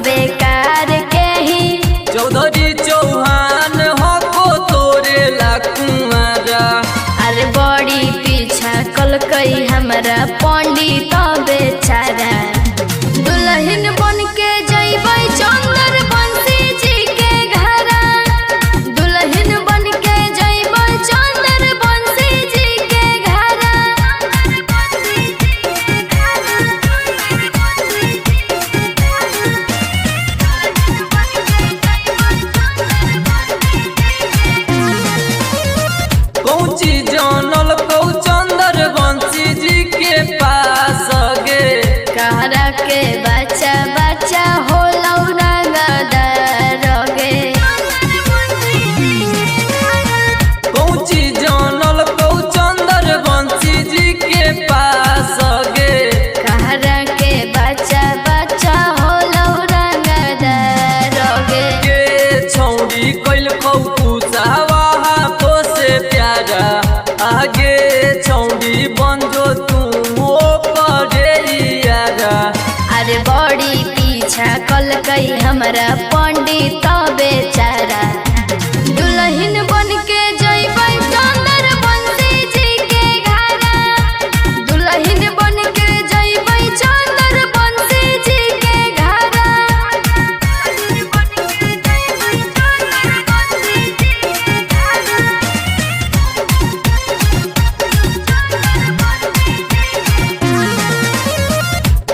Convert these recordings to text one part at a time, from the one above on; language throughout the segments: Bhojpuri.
बेकार के ही। चौधरी चौहान हो को तोरे लकुआरा। अरे बड़ी पीछा कल कई हमरा पंडित बेचारा। दुल्हन बन के जइबै चंदर बंसी जी के घरा। दुल्हन बन के जइबै चंदर बंसी जी के घरा। कौची जानल कौ चंदर बंसी जी के पास गे। कहरा के बच्चा बच्चा हो रंगदार गे। कौची जानल कौ चंदर बंसी जी के पास गे। कहरा के बच्चा बच्चा हो रंगदार गे। के छौड़ी कैल कौ पूछावा तो से प्यारा। आगे छौड़ी बंजो तुम हो करे यारा। अरे बड़ी पीछा कल कई हमरा पंडित बेचारा। दुल्हन बन के जइबै चंदर बंसी जी के घरा। दुल्हन बन के जइबै चंदर बंसी जी के घरा।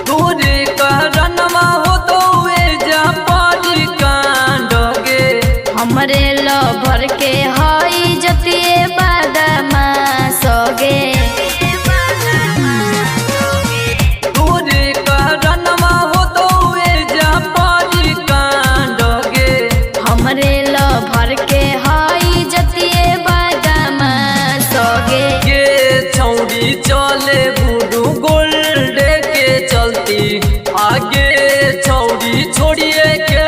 तोरे कहरनमा हो तो जा पारी कांड गे। हमरे लभर के हई जतिए बदमाश गे। तोरे कहरनमा हो तो जा पारी कांड गे। हमरे लभर के हई जतिए बदमाश गे। के छौड़ी चले गुडू गोल्ड के चलती। आगे छौड़ी छोड़िए के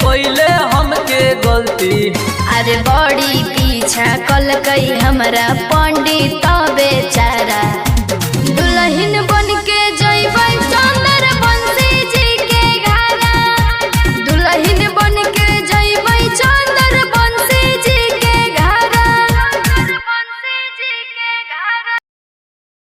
कैले हमके गलती। अरे बड़ी पीछा कल कई हमरा पंडित बेचारा। दुल्हन